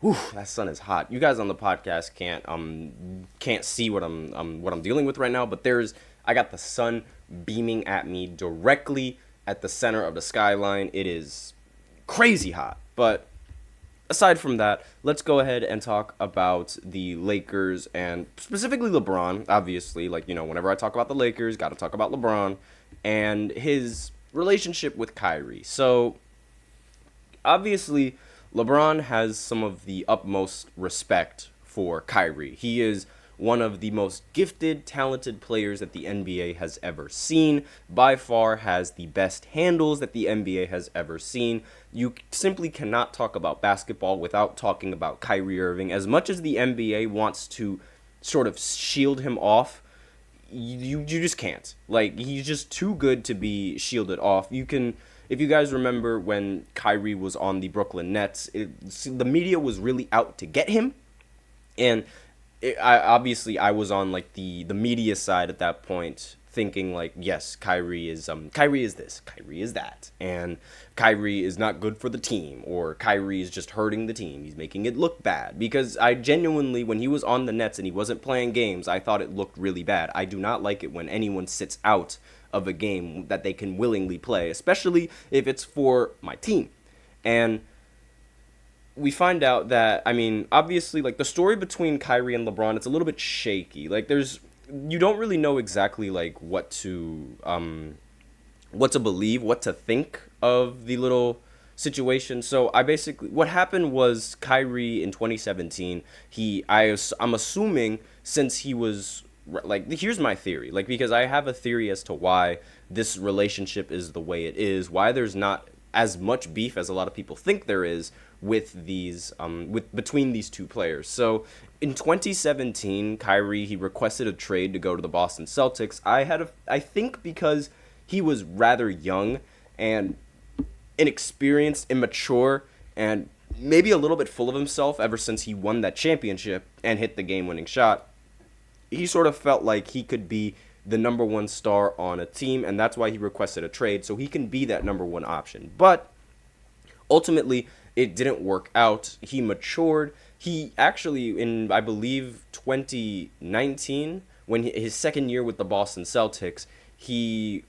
Whew, that sun is hot. You guys on the podcast can't see what I'm dealing with right now, but I got the sun beaming at me directly at the center of the skyline. It is crazy hot. But aside from that, let's go ahead and talk about the Lakers and specifically LeBron. Obviously, whenever I talk about the Lakers, got to talk about LeBron and his relationship with Kyrie. So obviously, LeBron has some of the utmost respect for Kyrie. He is one of the most gifted, talented players that the NBA has ever seen. By far has the best handles that the NBA has ever seen. You simply cannot talk about basketball without talking about Kyrie Irving. As much as the NBA wants to sort of shield him off, you just can't. Like, he's just too good to be shielded off. If you guys remember when Kyrie was on the Brooklyn Nets, the media was really out to get him, and I was on like the media side at that point, thinking like, yes, Kyrie is this, Kyrie is that, and Kyrie is not good for the team, or Kyrie is just hurting the team. He's making it look bad. Because I genuinely, when he was on the Nets and he wasn't playing games, I thought it looked really bad. I do not like it when anyone sits out of a game that they can willingly play, especially if it's for my team. And we find out that, obviously, like, the story between Kyrie and LeBron, it's a little bit shaky. Like, you don't really know exactly, like, what to believe, what to think of the little situation. So what happened was Kyrie in 2017, I'm assuming since he was, like, here's my theory, like, because I have a theory as to why this relationship is the way it is, why there's not as much beef as a lot of people think there is with between these two players. So in 2017, Kyrie, he requested a trade to go to the Boston Celtics. I think because he was rather young and inexperienced, immature, and maybe a little bit full of himself ever since he won that championship and hit the game-winning shot. He sort of felt like he could be the number one star on a team, and that's why he requested a trade, so he can be that number one option. But ultimately, it didn't work out. He matured. He actually, in, I believe, 2019, when his second year with the Boston Celtics, he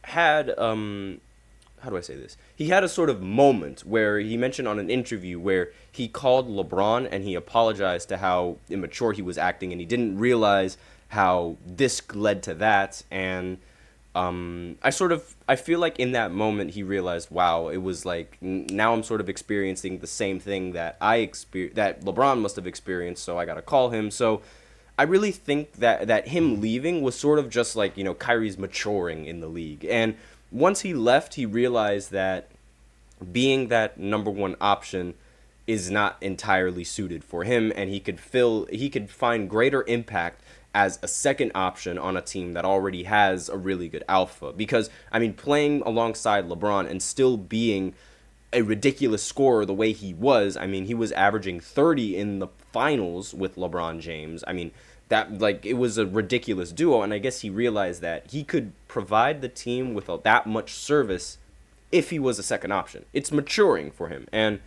had, how do I say this? He had a sort of moment where he mentioned on an interview where he called LeBron and he apologized to how immature he was acting, and he didn't realize how this led to that. And I feel like in that moment he realized, wow, it was like, now I'm sort of experiencing the same thing that that LeBron must have experienced, so I gotta call him. So I really think that him leaving was sort of just like, Kyrie's maturing in the league. And once he left, he realized that being that number one option is not entirely suited for him, and he could find greater impact as a second option on a team that already has a really good alpha. Because, playing alongside LeBron and still being a ridiculous scorer the way he was, he was averaging 30 in the finals with LeBron James. It was a ridiculous duo, and I guess he realized that he could provide the team with that much service if he was a second option. It's maturing for him, and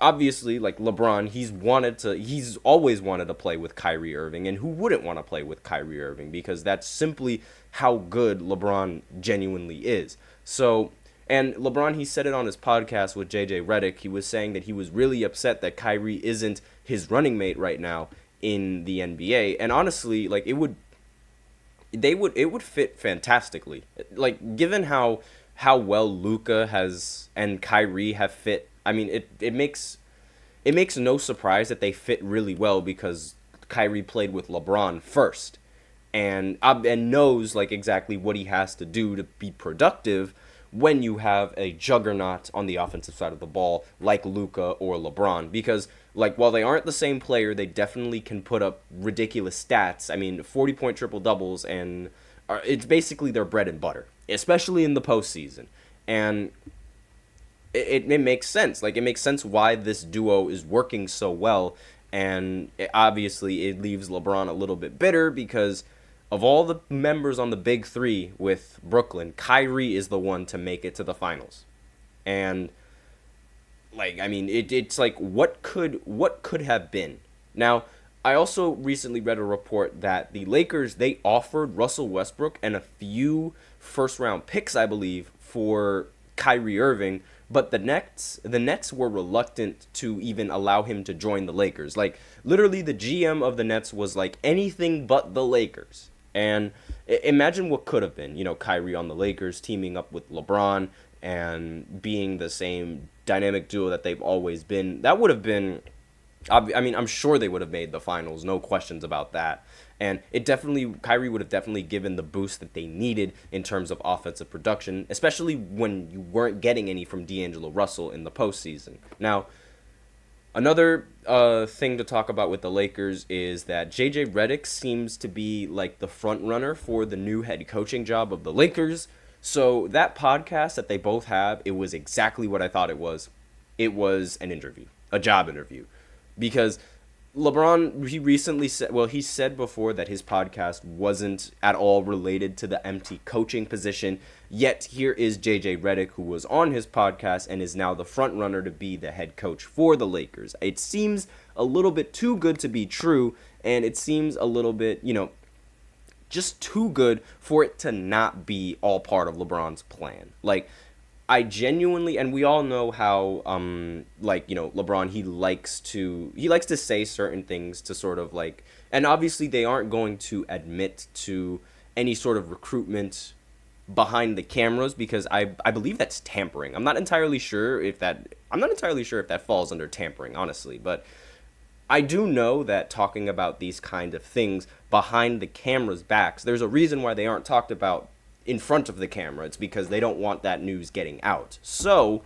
obviously, like LeBron, he's always wanted to play with Kyrie Irving, and who wouldn't want to play with Kyrie Irving, because that's simply how good LeBron genuinely is. So, and LeBron, he said it on his podcast with JJ Redick. He was saying that he was really upset that Kyrie isn't his running mate right now in the NBA, and honestly, like, it would fit fantastically. Like, given how well Luka has and Kyrie have fit, it makes no surprise that they fit really well, because Kyrie played with LeBron first, and knows like exactly what he has to do to be productive when you have a juggernaut on the offensive side of the ball like Luka or LeBron. Because, like, while they aren't the same player, they definitely can put up ridiculous stats. 40-point triple-doubles, and it's basically their bread and butter, especially in the postseason. And it makes sense. Like, it makes sense why this duo is working so well, and obviously it leaves LeBron a little bit bitter, because of all the members on the big three with Brooklyn, Kyrie is the one to make it to the finals. And like, I mean, it's like, what could have been? Now, I also recently read a report that the Lakers, they offered Russell Westbrook and a few first round picks, I believe, for Kyrie Irving, but the Nets were reluctant to even allow him to join the Lakers. Like, literally, the GM of the Nets was like, anything but the Lakers. And imagine what could have been, Kyrie on the Lakers teaming up with LeBron and being the same dynamic duo that they've always been. That would have been, I mean, I'm sure they would have made the finals, no questions about that. And Kyrie would have definitely given the boost that they needed in terms of offensive production, especially when you weren't getting any from D'Angelo Russell in the postseason. Now, another thing to talk about with the Lakers is that JJ Redick seems to be like the front runner for the new head coaching job of the Lakers. So that podcast that they both have, it was exactly what I thought it was. It was an interview, a job interview. Because LeBron, he said before that his podcast wasn't at all related to the empty coaching position. Yet here is JJ Redick, who was on his podcast and is now the front runner to be the head coach for the Lakers. It seems a little bit too good to be true, and it seems a little bit, just too good for it to not be all part of LeBron's plan. Like, I genuinely, and we all know how, LeBron, he likes to say certain things to sort of like, and obviously they aren't going to admit to any sort of recruitment behind the cameras because I believe that's tampering. I'm not entirely sure if that falls under tampering, honestly, but I do know that talking about these kind of things behind the camera's backs, there's a reason why they aren't talked about in front of the camera. It's because they don't want that news getting out. So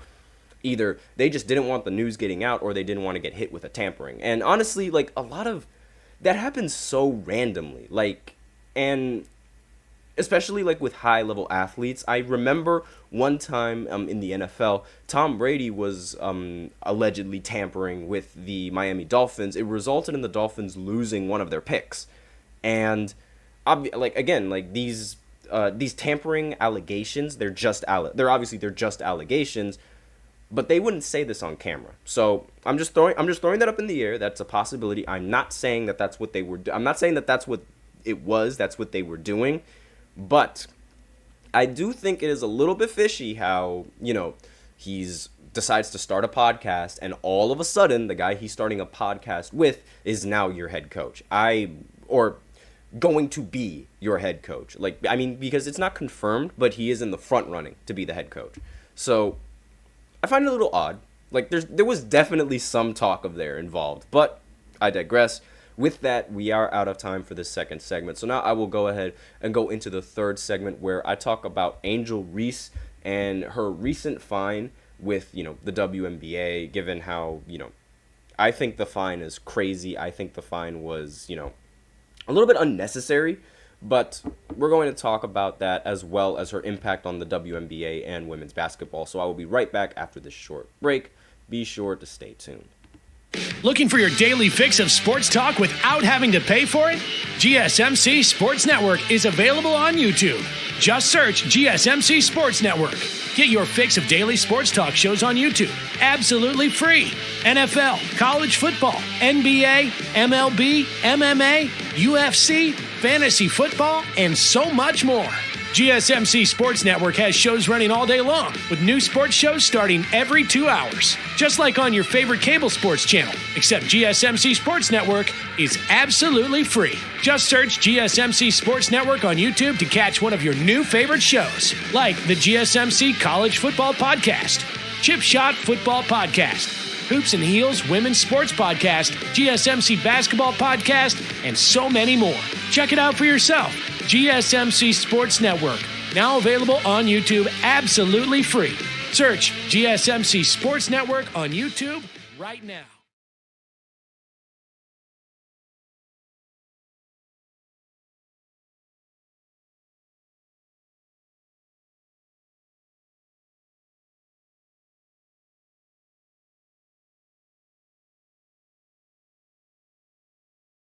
either they just didn't want the news getting out or they didn't want to get hit with a tampering. And honestly, like, a lot of that happens so randomly, like, and especially like with high level athletes. I remember one time in the NFL, Tom Brady was allegedly tampering with the Miami Dolphins. It resulted in the Dolphins losing one of their picks. And these tampering allegations, they're just allegations, but they wouldn't say this on camera. So I'm just throwing that up in the air. That's a possibility. I'm not saying that that's what they were. I'm not saying that that's what it was. That's what they were doing, but I do think it is a little bit fishy how he's decides to start a podcast and all of a sudden the guy he's starting a podcast with is now your head coach. Or going to be your head coach. Like, I mean, because it's not confirmed, but he is in the front running to be the head coach. So I find it a little odd. Like, there was definitely some talk of there involved, but I digress. With that, we are out of time for this second segment. So now I will go ahead and go into the third segment where I talk about Angel Reese and her recent fine with, the WNBA, given how, I think the fine is crazy. I think the fine was, a little bit unnecessary, but we're going to talk about that as well as her impact on the WNBA and women's basketball. So I will be right back after this short break. Be sure to stay tuned. Looking for your daily fix of sports talk without having to pay for it? GSMC Sports Network is available on YouTube. Just search GSMC Sports Network. Get your fix of daily sports talk shows on YouTube, absolutely free. NFL, college football, NBA, MLB, MMA, UFC, fantasy football, and so much more. GSMC Sports Network has shows running all day long, with new sports shows starting every 2 hours. Just like on your favorite cable sports channel, except GSMC Sports Network is absolutely free. Just search GSMC Sports Network on YouTube to catch one of your new favorite shows, like the GSMC College Football Podcast, Chip Shot Football Podcast, Hoops and Heels Women's Sports Podcast, GSMC Basketball Podcast, and so many more. Check it out for yourself. GSMC Sports Network, now available on YouTube absolutely free. Search GSMC Sports Network on YouTube right now.